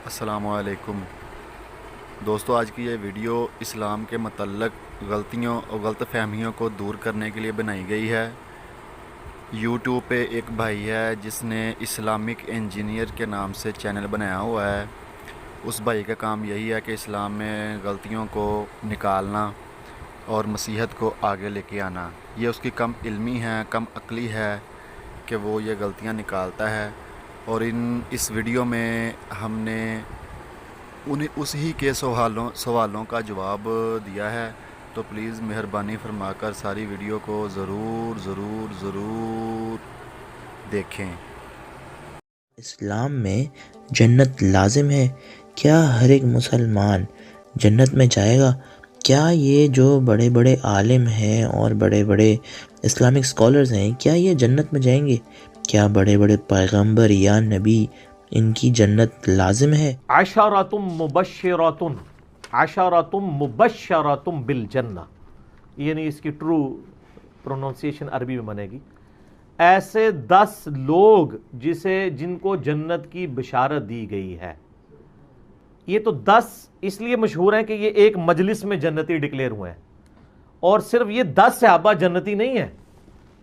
السلام علیکم دوستو، آج کی یہ ویڈیو اسلام کے متعلق غلطیوں اور غلط فہمیوں کو دور کرنے کے لیے بنائی گئی ہے۔ یوٹیوب پہ ایک بھائی ہے جس نے اسلامک انجینئر کے نام سے چینل بنایا ہوا ہے۔ اس بھائی کا کام یہی ہے کہ اسلام میں غلطیوں کو نکالنا اور مسیحت کو آگے لے کے آنا۔ یہ اس کی کم علمی ہے، کم عقلی ہے کہ وہ یہ غلطیاں نکالتا ہے، اور اس ویڈیو میں ہم نے اسی کے سوالوں کا جواب دیا ہے۔ تو پلیز مہربانی فرما کر ساری ویڈیو کو ضرور دیکھیں۔ اسلام میں جنت لازم ہے؟ کیا ہر ایک مسلمان جنت میں جائے گا؟ کیا یہ جو بڑے بڑے عالم ہیں اور بڑے بڑے اسلامک اسکالرز ہیں، کیا یہ جنت میں جائیں گے؟ کیا بڑے بڑے پیغمبر یا نبی، ان کی جنت لازم ہے؟ عشراتم مبشراتم بالجنہ، یعنی اس کی ٹرو پروننسیشن عربی میں بنے گی، ایسے 10 لوگ جن کو جنت کی بشارت دی گئی ہے۔ یہ تو 10 اس لیے مشہور ہیں کہ یہ ایک مجلس میں جنتی ڈکلیئر ہوئے ہیں، اور صرف یہ 10 صحابہ جنتی نہیں ہیں۔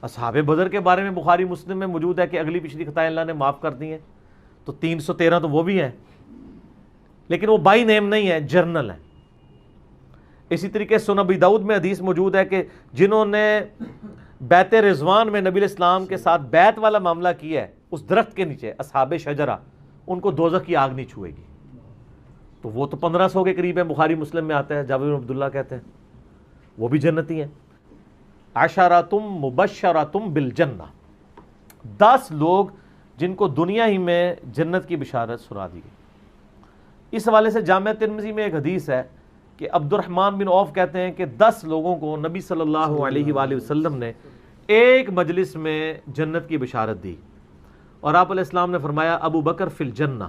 اصحاب بدر کے بارے میں بخاری مسلم میں موجود ہے کہ اگلی پچھلی خطائیں اللہ نے معاف کر دی ہیں، تو 313 تو وہ بھی ہیں، لیکن وہ بائی نیم نہیں ہے، جرنل ہیں۔ اسی طریقے سنن ابی داؤد میں حدیث موجود ہے کہ جنہوں نے بیت رضوان میں نبی الاسلام کے ساتھ بیت والا معاملہ کیا ہے، اس درخت کے نیچے اصحاب شجرہ، ان کو دوزخ کی آگ نہیں چھوئے گی۔ تو وہ تو 1500 کے قریب ہیں، بخاری مسلم میں آتا ہے، جابر بن عبداللہ کہتے ہیں وہ بھی جنتی ہیں۔ عشراتم مبشراتم بالجنہ، 10 لوگ جن کو دنیا ہی میں جنت کی بشارت سنا دی گئی۔ اس حوالے سے جامع ترمذی میں ایک حدیث ہے کہ عبد الرحمن بن عوف کہتے ہیں کہ 10 لوگوں کو نبی صلی اللہ علیہ وآلہ وسلم نے ایک مجلس میں جنت کی بشارت دی، اور آپ علیہ السلام نے فرمایا ابو بکر فی الجنہ،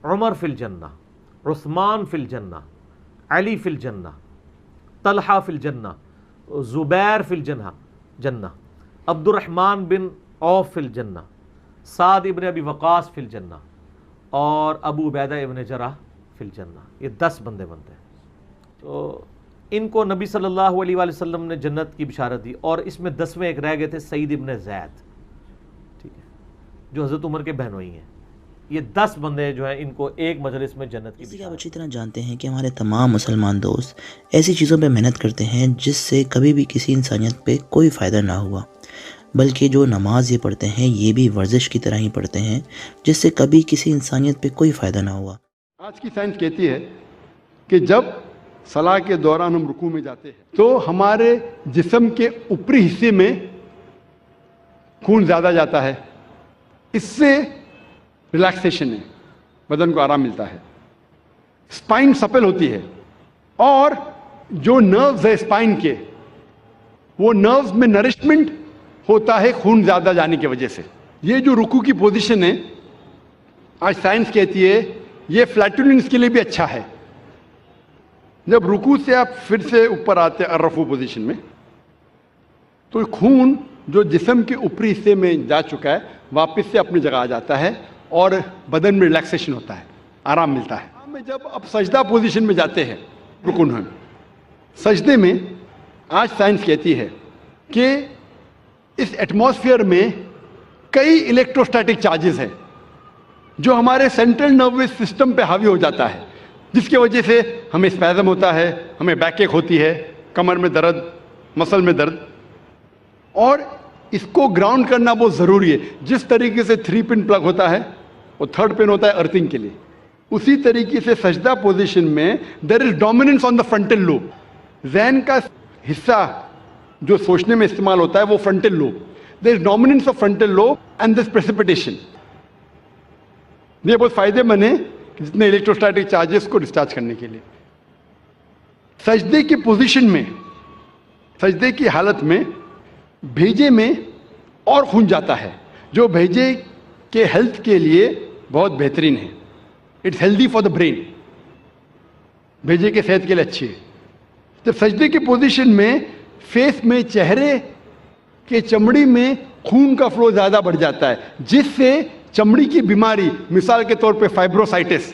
عمر فی الجنہ، عثمان فی الجنہ، علی فی الجنہ، طلحہ فی الجنہ، زبیر فی الجنہ، عبد الرحمن بن عوف فی الجنہ، سعد ابن ابی وقاص فی الجنہ، اور ابو عبیدہ ابن جراح فی الجنہ۔ یہ 10 بندے بنتے ہیں، تو ان کو نبی صلی اللہ علیہ وآلہ وسلم نے جنت کی بشارت دی، اور اس میں 10ویں ایک رہ گئے تھے، سعید ابن زید، ٹھیک ہے، جو حضرت عمر کے بہنوئی ہیں۔ یہ 10 بندے جو ہیں ان کو ایک مجلس میں جنت کی جیسے کہ آپ بشارت۔ اچھی طرح جانتے ہیں کہ ہمارے تمام مسلمان دوست ایسی چیزوں پہ محنت کرتے ہیں جس سے کبھی بھی کسی انسانیت پہ کوئی فائدہ نہ ہوا، بلکہ جو نماز یہ پڑھتے ہیں یہ بھی ورزش کی طرح ہی پڑھتے ہیں جس سے کبھی کسی انسانیت پہ کوئی فائدہ نہ ہوا۔ آج کی سائنس کہتی ہے کہ جب صلاح کے دوران ہم رکوع میں جاتے ہیں تو ہمارے جسم کے اوپری حصے میں خون زیادہ جاتا ہے، اس سے ریلیکسیشن ہے، بدن کو آرام ملتا ہے، اسپائن سپل ہوتی ہے، اور جو نروز ہے اسپائن کے، وہ نروز میں نرشمنٹ ہوتا ہے خون زیادہ جانے کی وجہ سے۔ یہ جو رکوع کی پوزیشن ہے، آج سائنس کہتی ہے یہ فلیٹولنس کے لیے بھی اچھا ہے۔ جب رکوع سے آپ پھر سے اوپر آتے ہیں الرفوع پوزیشن میں، تو خون جو جسم کے اوپری حصے میں جا چکا ہے واپس سے اپنی جگہ آ جاتا ہے، اور بدن میں ریلیکسیشن ہوتا ہے، آرام ملتا ہے۔ جب اب سجدہ پوزیشن میں جاتے ہیں رکوع میں، سجدے میں آج سائنس کہتی ہے کہ اس ایٹماسفیئر میں کئی الیکٹروسٹیٹک چارجز ہیں جو ہمارے سینٹرل نروس سسٹم پہ حاوی ہو جاتا ہے، جس کی وجہ سے ہمیں اسپیزم ہوتا ہے، ہمیں بیک ایک ہوتی ہے، کمر میں درد، مسل میں درد، اور اس کو گراؤنڈ کرنا بہت ضروری ہے۔ جس طریقے سے 3 پن پلگ ہوتا ہے، وہ 3rd پن ہوتا ہے ارتھنگ کے لیے، اسی طریقے سے سجدہ پوزیشن میں there is dominance on the frontal lobe, ذہن کا حصہ جو سوچنے میں استعمال ہوتا ہے وہ frontal lobe, there is dominance of frontal lobe and this precipitation. یہ بہت فائدے مند ہے جتنے الیکٹروسٹیٹک چارجز کو ڈسچارج کرنے کے لیے۔ سجدے کی پوزیشن میں، سجدے کی حالت میں بھیجے میں اور خون جاتا ہے، جو بھیجے کے ہیلتھ کے لیے بہت بہترین ہے۔ It's healthy for the brain, بھیجے کے صحت کے لیے اچھی ہے۔ جب سجدے کی پوزیشن میں فیس میں، چہرے کے چمڑی میں خون کا فلو زیادہ بڑھ جاتا ہے، جس سے چمڑی کی بیماری، مثال کے طور پہ فائبروسائٹس،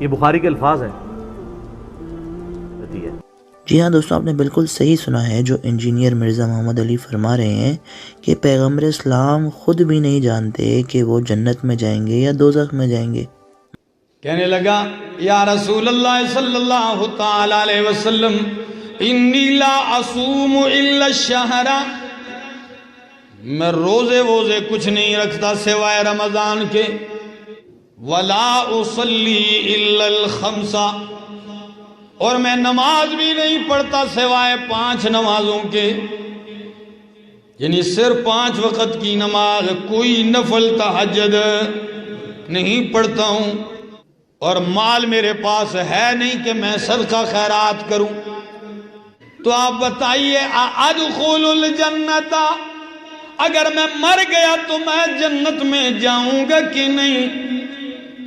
یہ بخاری کے الفاظ ہیں. جی ہاں دوستوں، آپ نے بالکل صحیح سنا ہے جو انجینئر مرزا محمد علی فرما رہے ہیں کہ پیغمبر اسلام خود بھی نہیں جانتے کہ وہ جنت میں جائیں گے یا دوزخ میں جائیں گے. کہنے لگا یا رسول اللہ صلی اللہ تعالی علیہ وسلم انی لا اصوم الا الشہر، میں روزے ووزے کچھ نہیں رکھتا سوائے رمضان کے، ولا اصلی الا الخمسہ، اور میں نماز بھی نہیں پڑھتا سوائے 5 نمازوں کے، یعنی صرف 5 وقت کی نماز، کوئی نفل تہجد نہیں پڑھتا ہوں، اور مال میرے پاس ہے نہیں کہ میں صدقہ خیرات کروں. تو آپ بتائیے ادخل الجنت، اگر میں مر گیا تو میں جنت میں جاؤں گا کہ نہیں؟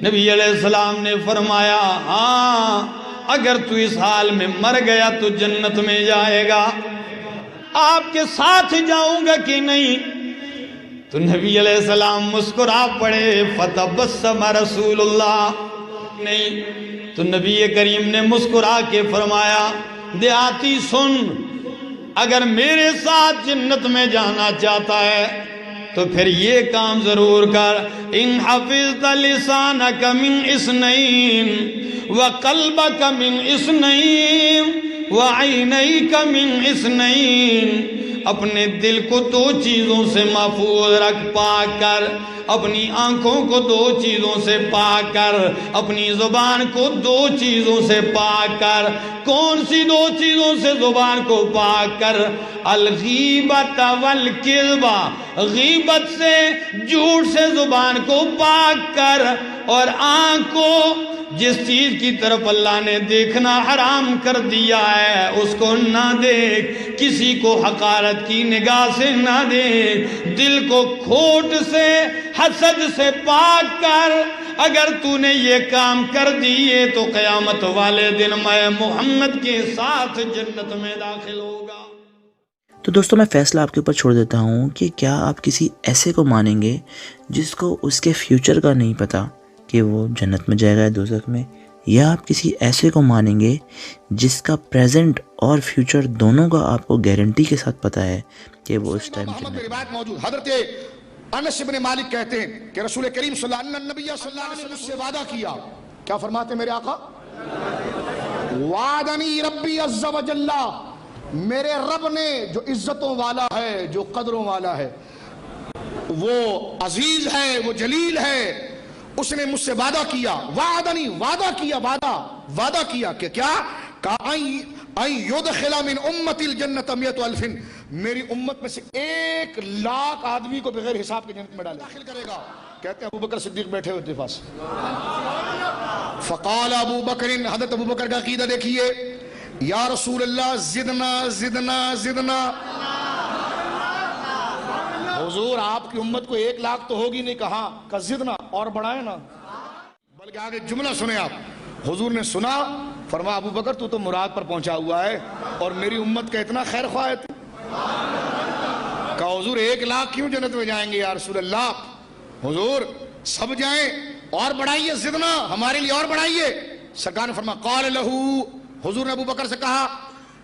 نبی علیہ السلام نے فرمایا ہاں، اگر تو اس حال میں مر گیا تو جنت میں جائے گا. آپ کے ساتھ جاؤں گا کہ نہیں؟ تو نبی علیہ السلام مسکرا پڑے. فتبسم رسول اللہ، نہیں. تو نبی کریم نے مسکرا کے فرمایا دیہاتی سن، اگر میرے ساتھ جنت میں جانا چاہتا ہے تو پھر یہ کام ضرور کر، ان حفظت لسانک من اثنین وقلبک من اثنین وعینیک من اثنین، اپنے دل کو 2 چیزوں سے محفوظ رکھ پاک کر، اپنی آنکھوں کو 2 چیزوں سے پاک کر، اپنی زبان کو 2 چیزوں سے پاک کر. کون سی 2 چیزوں سے زبان کو پاک کر؟ الغیبت والکذب، غیبت سے، جھوٹ سے زبان کو پاک کر، اور آنکھ کو جس چیز کی طرف اللہ نے دیکھنا حرام کر دیا ہے اس کو نہ دیکھ، کسی کو حقارت کی نگاہ سے نہ دیکھ، دل کو کھوٹ سے، حسد سے پاک کر. اگر تو نے یہ کام کر دیے تو قیامت والے دن میں محمد کے ساتھ جنت میں داخل ہوگا. تو دوستوں میں فیصلہ آپ کے اوپر چھوڑ دیتا ہوں کہ کیا آپ کسی ایسے کو مانیں گے جس کو اس کے فیوچر کا نہیں پتا کہ وہ جنت میں جائے گا یا دوزخ میں، یا آپ کسی ایسے کو مانیں گے جس کا پریزنٹ اور فیوچر دونوں کا آپ کو گارنٹی کے ساتھ پتا ہے کہ وہ اس ٹائم جنت میں. روایت موجود، حضرت انس بن مالک کہتے ہیں کہ رسول کریم صلی اللہ علیہ وسلم نے مجھ سے وعدہ کیا. کیا فرماتے میرے آقا؟ وعدنی ربی عز و جل، میرے رب نے جو عزتوں والا ہے، جو قدروں والا ہے، وہ عزیز ہے، وہ جلیل ہے، اس نے مجھ سے وعدہ کیا. وعدنی، وعدہ کیا، وعدہ کیا کہ کیا؟ ان یدخل من امت الجنت 100,000، میری امت میں سے 1,00,000 آدمی کو بغیر حساب کے جنت میں داخل کرے گا. کہتے ہیں ابو بکر صدیق بیٹھے ہوئے پاس. فقال ابو بکر، حضرت ابو بکر کا عقیدہ دیکھیے، یا رسول اللہ زدنا زدنا زدنا. حضور آپ کی امت کو 1,00,000 تو ہوگی نہیں، کہا کہ زدنا، اور بڑھائے نا. بلکہ آگے جملہ سنیں آپ. حضور نے سنا، فرمایا ابو بکر تو مراد پر پہنچا ہوا ہے، اور میری امت کا اتنا خیر خواہ ہے تو. کہا حضور 1,00,000 کیوں جنت میں جائیں گے یا رسول اللہ؟ حضور سب جائیں، اور بڑھائیے، زدنا، ہمارے لیے اور بڑھائیے. سرکار نے فرمایا قال لہو، حضور نے ابو بکر سے کہا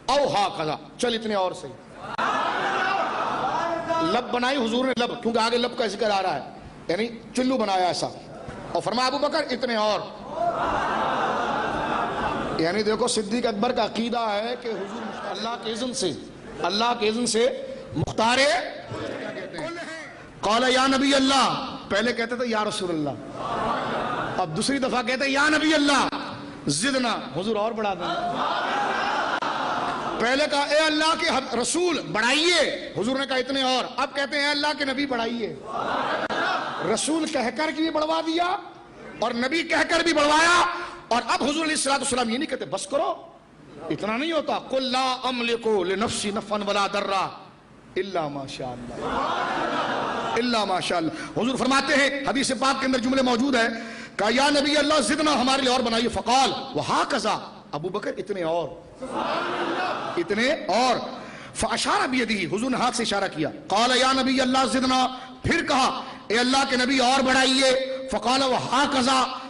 او ہا قضا، چل اتنے اور سے. لب بنائی حضور نے، لب، کیونکہ آگے لب کا ذکر آ رہا ہے، یعنی چلو بنایا ایسا، اور فرمایا ابو بکر اتنے اور. یعنی دیکھو صدیق اکبر کا عقیدہ ہے کہ حضور اللہ کے اذن سے مختار قال یا نبی اللہ. پہلے کہتے تھے یا رسول اللہ، اب دوسری دفعہ کہتے ہیں یا نبی اللہ زدنا، حضور اور بڑھا دیں. پہلے کہا اے اللہ کے رسول بڑھائیے، حضور نے کہا اتنے اور. اب کہتے ہیں اے اللہ کے نبی بڑھائیے. رسول کہہ کر بھی بڑھوا دیا اور نبی کہہ کر بھی بڑھوایا. اور اب حضور علیہ الصلوۃ والسلام یہ نہیں کہتے بس کرو، اتنا نہیں ہوتا. قل لا املک لنفسی نفعا ولا ضرا الا ما شاء اللہ، الا ما شاء اللہ. حضور فرماتے ہیں، حدیث پاک کے اندر جملے موجود ہے، کہا یا نبی اللہ زدنا، ہمارے لیے اور بنائیے. فقال وہکذا، ابو بکر اتنے اور، اتنے اور. فاشار بیدہ، حضور نے ہاتھ سے اشارہ کیا. قال یا نبی اللہ زدنا، پھر کہا اے اللہ کے نبی اور بڑھائیے. فقال وہکذا،